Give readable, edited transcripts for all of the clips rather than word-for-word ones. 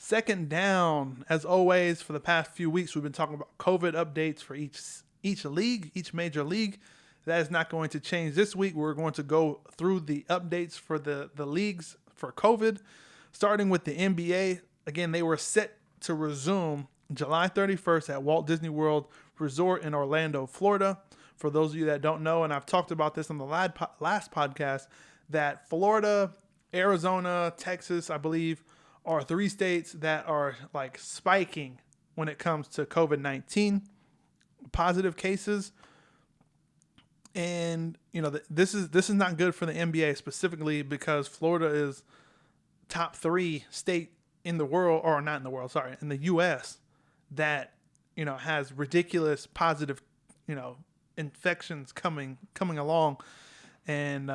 Second down, as always, for the past few weeks, we've been talking about COVID updates for each league, each major league. That is not going to change this week. We're going to go through the updates for the leagues for COVID, starting with the NBA. Again, they were set to resume July 31st at Walt Disney World Resort in Orlando, Florida. For those of you that don't know, and I've talked about this on the last podcast, that Florida, Arizona, Texas, I believe, are 3 states that are like spiking when it comes to COVID-19 positive cases. And this is not good for the NBA specifically because Florida is top 3 state in the world, or not in the world, sorry, in the U.S. that has ridiculous positive infections coming along, and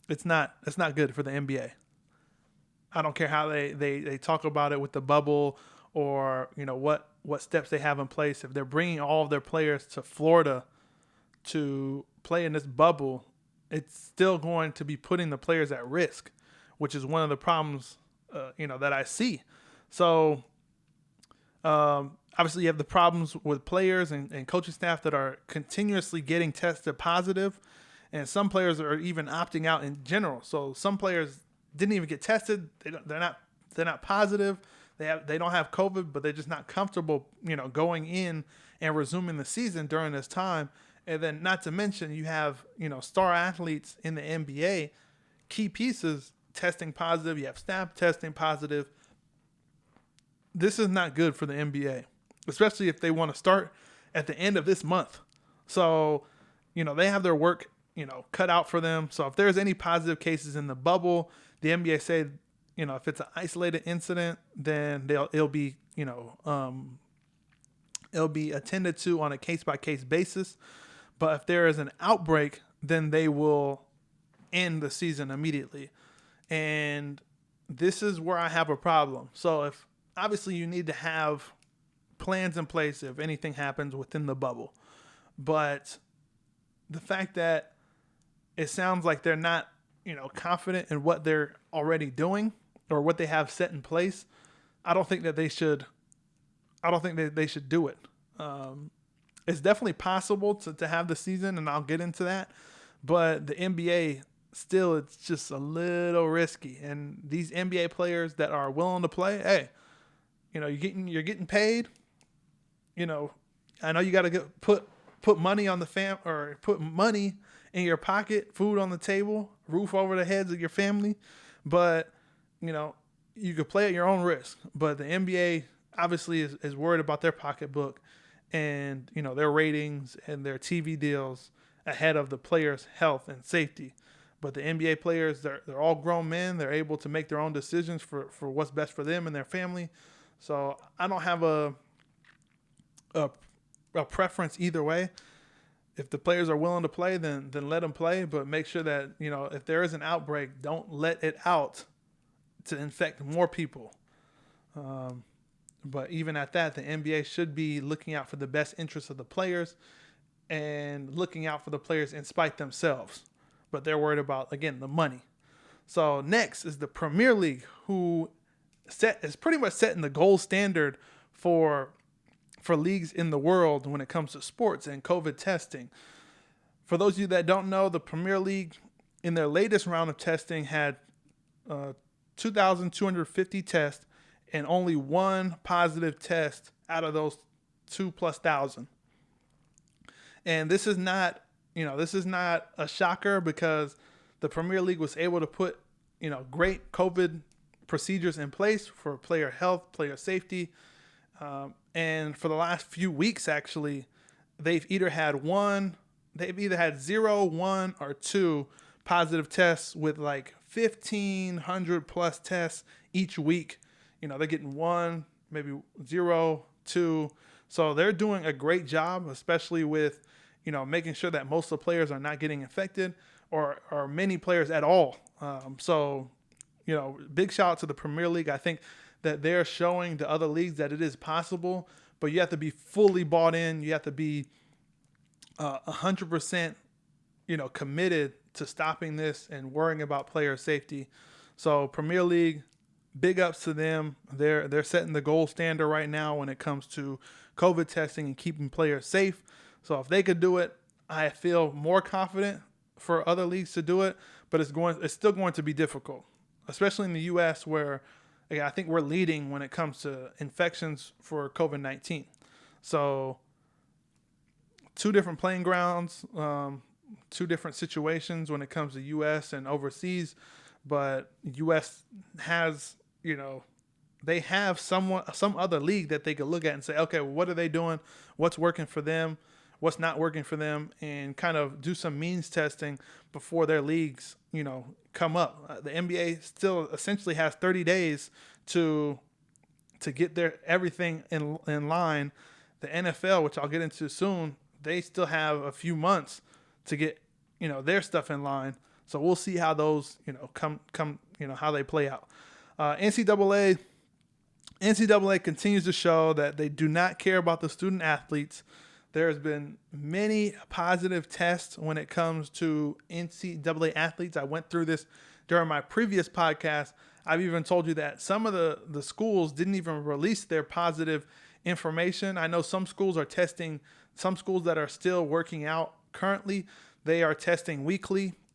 it's not good for the NBA. I don't care how they talk about it with the bubble or what steps they have in place. If they're bringing all of their players to Florida to play in this bubble, it's still going to be putting the players at risk, which is one of the problems that I see. So obviously you have the problems with players and coaching staff that are continuously getting tested positive, and some players are even opting out in general. So some players didn't even get tested. They're not positive. They don't have COVID, but they're just not comfortable, going in and resuming the season during this time. And then, not to mention, you have star athletes in the NBA, key pieces testing positive. You have staff testing positive. This is not good for the NBA, especially if they want to start at the end of this month. So, they have their work, cut out for them. So if there's any positive cases in the bubble, the NBA said, if it's an isolated incident, then it'll be attended to on a case-by-case basis. But if there is an outbreak, then they will end the season immediately. And this is where I have a problem. So if obviously you need to have plans in place if anything happens within the bubble. But the fact that it sounds like they're not, confident in what they're already doing or what they have set in place, I don't think that they should do it. It's definitely possible to have the season, and I'll get into that. But the NBA, still, it's just a little risky. And these NBA players that are willing to play, hey, you're getting paid. I know you got to put money on the or put money in your pocket, food on the table, roof over the heads of your family. But, you could play at your own risk. But the NBA obviously is worried about their pocketbook and, their ratings and their TV deals ahead of the players' health and safety. But the NBA players, they're all grown men. They're able to make their own decisions for what's best for them and their family. So I don't have a preference either way. If the players are willing to play, then let them play. But make sure that, if there is an outbreak, don't let it out to infect more people. But even at that, the NBA should be looking out for the best interests of the players and looking out for the players in spite themselves. But they're worried about, again, the money. So next is the Premier League, who is pretty much setting the gold standard for leagues in the world when it comes to sports and COVID testing. For those of you that don't know, the Premier League, in their latest round of testing, had 2,250 tests and only one positive test out of those 2,000+. And this is not a shocker because the Premier League was able to put, great COVID procedures in place for player health, player safety. And for the last few weeks, actually, they've either had 0, 1, or 2 positive tests with like 1,500 plus tests each week. They're getting 1, maybe 0, 2. So they're doing a great job, especially with, making sure that most of the players are not getting infected or many players at all. So, big shout out to the Premier League. I think that they're showing the other leagues that it is possible, but you have to be fully bought in. You have to be 100%, committed to stopping this and worrying about player safety. So Premier League, big ups to them. They're setting the gold standard right now when it comes to COVID testing and keeping players safe. So if they could do it, I feel more confident for other leagues to do it. But it's still going to be difficult, especially in the U.S. where I think we're leading when it comes to infections for COVID-19. So two different playing grounds, two different situations when it comes to U.S. and overseas. But U.S. has, they have some other league that they could look at and say, okay, well, what are they doing? What's working for them? What's not working for them? And kind of do some means testing before their leagues, come up. The NBA still essentially has 30 days to get their everything in line. The NFL, which I'll get into soon, they still have a few months to get, their stuff in line. So we'll see how those, come, how they play out. NCAA continues to show that they do not care about the student athletes. There's been many positive tests when it comes to NCAA athletes. I went through this during my previous podcast. I've even told you that some of the schools didn't even release their positive information. I know some schools are testing, some schools that are still working out currently, they are testing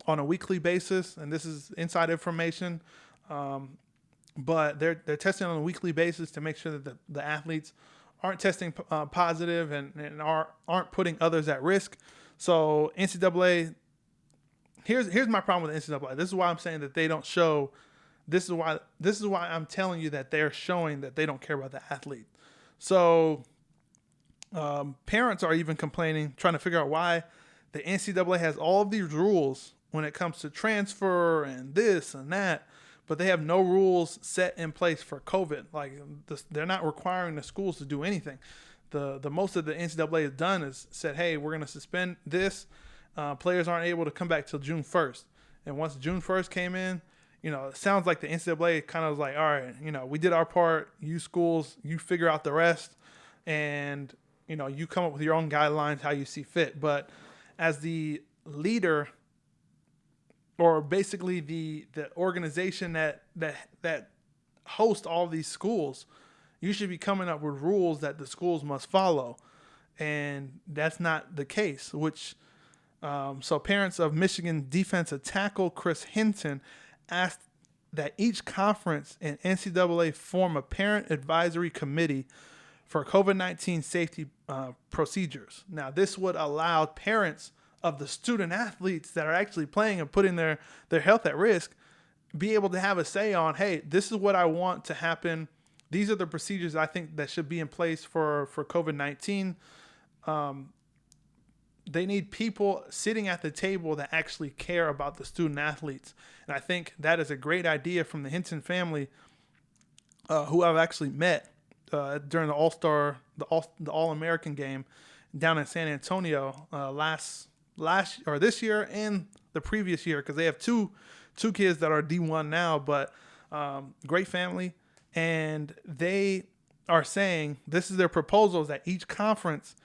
on a weekly basis, and this is inside information. But they're testing on a weekly basis to make sure that the athletes aren't testing positive and aren't putting others at risk. So NCAA, here's my problem with NCAA. This is why I'm saying that they don't show. This is why I'm telling you that they're showing that they don't care about the athlete. So parents are even complaining, trying to figure out why the NCAA has all of these rules when it comes to transfer and this and that, but they have no rules set in place for COVID. Like they're not requiring the schools to do anything. The most that the NCAA has done is said, hey, we're going to suspend this. Players aren't able to come back till June 1st. And once June 1st came in, it sounds like the NCAA kind of was like, all right, we did our part. You schools, you figure out the rest. And, you come up with your own guidelines, how you see fit. But as the leader, or basically the organization that hosts all these schools, you should be coming up with rules that the schools must follow. And that's not the case, so parents of Michigan defensive tackle Chris Hinton asked that each conference and NCAA form a parent advisory committee for COVID-19 safety procedures. Now, this would allow parents of the student athletes that are actually playing and putting their health at risk be able to have a say on, hey, this is what I want to happen. These are the procedures I think that should be in place for COVID-19. They need people sitting at the table that actually care about the student athletes. And I think that is a great idea from the Hinton family, who I've actually met during the All-American game down in San Antonio this year and the previous year, because they have two kids that are D1 now, but great family. And they are saying this is their proposals that each conference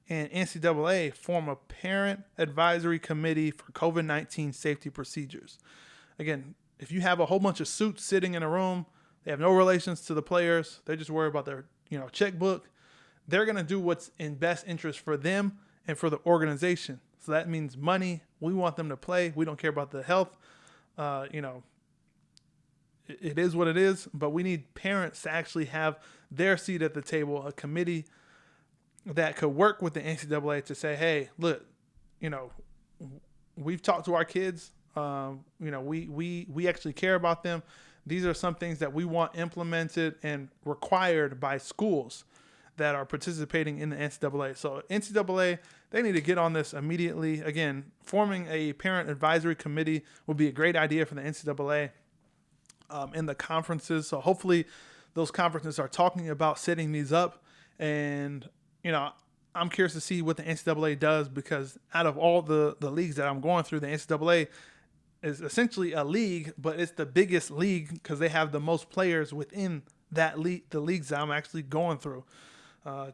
and NCAA form a parent advisory committee for COVID-19 safety procedures. Again, if you have a whole bunch of suits sitting in a room, they have no relations to the players, they're just worried about their checkbook, they're going to do what's in best interest for them and for the organization. So that means money. We want them to play. We don't care about the health. It is what it is, but we need parents to actually have their seat at the table, a committee that could work with the NCAA to say, hey, look, we've talked to our kids. We actually care about them. These are some things that we want implemented and required by schools that are participating in the NCAA. So NCAA, they need to get on this immediately. Again, forming a parent advisory committee would be a great idea for the NCAA in the conferences. So hopefully those conferences are talking about setting these up. And, I'm curious to see what the NCAA does, because out of all the leagues that I'm going through, the NCAA is essentially a league, but it's the biggest league because they have the most players within that league, the leagues that I'm actually going through.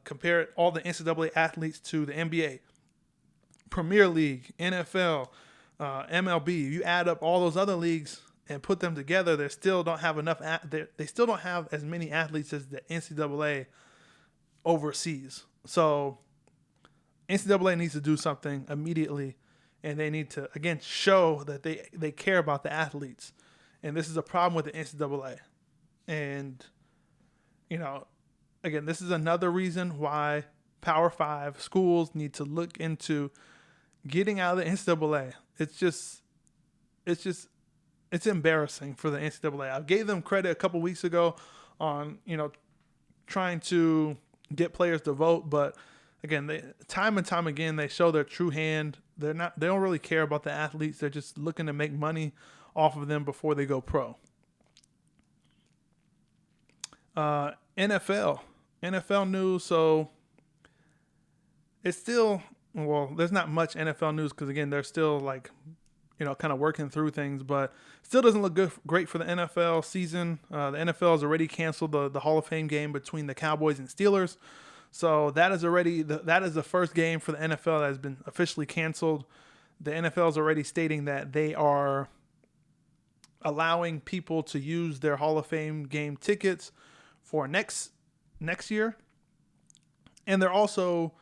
Compare all the NCAA athletes to the NBA, Premier League, NFL, MLB. You add up all those other leagues, and put them together, they still don't have enough. They still don't have as many athletes as the NCAA overseas. So NCAA needs to do something immediately, and they need to again show that they care about the athletes. And this is a problem with the NCAA. And again, this is another reason why Power 5 schools need to look into getting out of the NCAA. It's embarrassing for the NCAA. I gave them credit a couple weeks ago on, trying to get players to vote, but again, time and time again, they show their true hand. They don't really care about the athletes. They're just looking to make money off of them before they go pro. NFL news. So it's still, there's not much NFL news because again, they're still kind of working through things, but still doesn't look great for the NFL season. The NFL has already canceled the Hall of Fame game between the Cowboys and Steelers. So that is the first game for the NFL that has been officially canceled. The NFL is already stating that they are allowing people to use their Hall of Fame game tickets for next year. And they're also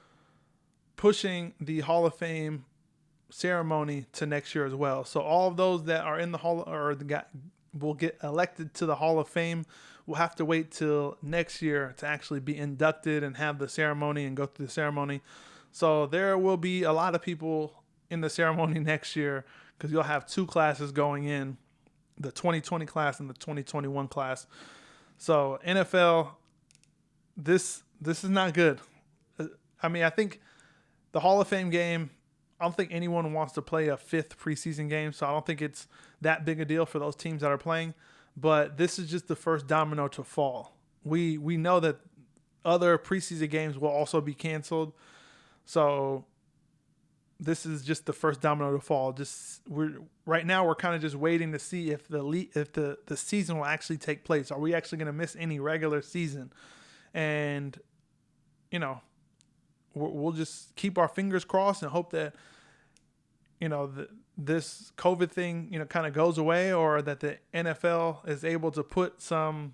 pushing the Hall of Fame ceremony to next year as well. So all of those that are in the Hall will get elected to the Hall of Fame will have to wait till next year to actually be inducted and have the ceremony and go through the ceremony. So there will be a lot of people in the ceremony next year because you'll have two classes going in, the 2020 class and the 2021 class. So NFL, this is not good. I mean, I think the Hall of Fame game, I don't think anyone wants to play a fifth preseason game, so I don't think it's that big a deal for those teams that are playing. But this is just the first domino to fall. We know that other preseason games will also be canceled, so this is just the first domino to fall. Right now we're kind of just waiting to see if the season will actually take place. Are we actually going to miss any regular season? And we'll just keep our fingers crossed and hope that this COVID thing kind of goes away, or that the NFL is able to put some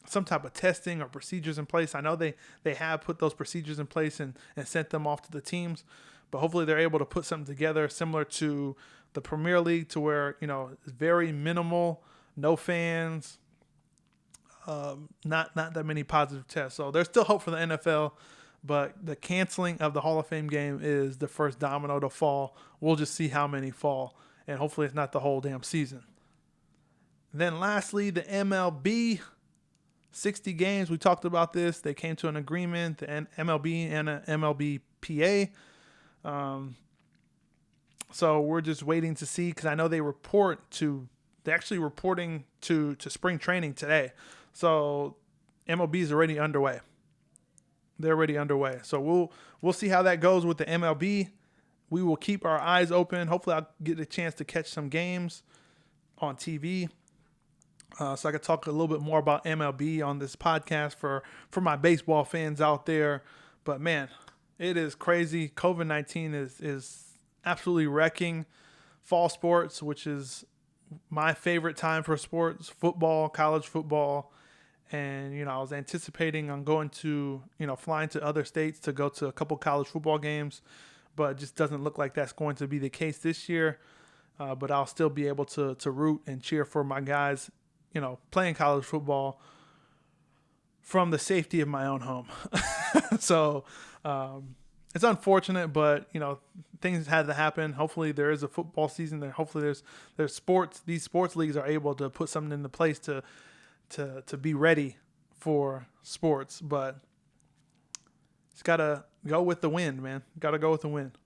type of testing or procedures in place. I know they have put those procedures in place and sent them off to the teams, but hopefully they're able to put something together similar to the Premier League, to where it's very minimal, no fans, not that many positive tests. So there's still hope for the NFL. But the canceling of the Hall of Fame game is the first domino to fall. We'll just see how many fall. And hopefully it's not the whole damn season. Then lastly, the MLB. 60 games. We talked about this. They came to an agreement, the MLB and MLBPA. So we're just waiting to see, because I know they're actually reporting to spring training today. So MLB is already underway. They're already underway. So we'll see how that goes with the MLB. We will keep our eyes open. Hopefully I'll get a chance to catch some games on TV. So I could talk a little bit more about MLB on this podcast for my baseball fans out there. But man, it is crazy. COVID-19 is absolutely wrecking fall sports, which is my favorite time for sports, football, college football. And, I was anticipating on going to, flying to other states to go to a couple college football games, but it just doesn't look like that's going to be the case this year. But I'll still be able to root and cheer for my guys, playing college football from the safety of my own home. So it's unfortunate, but, things had to happen. Hopefully there is a football season there. Hopefully there's sports. These sports leagues are able to put something into place to be ready for sports, but it's got to go with the wind, man. Got to go with the wind.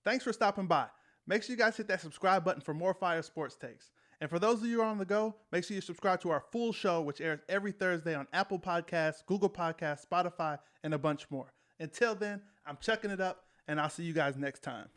Thanks for stopping by. Make sure you guys hit that subscribe button for more fire sports takes. And for those of you who are on the go, make sure you subscribe to our full show, which airs every Thursday on Apple Podcasts, Google Podcasts, Spotify, and a bunch more. Until then, I'm chucking it up, and I'll see you guys next time.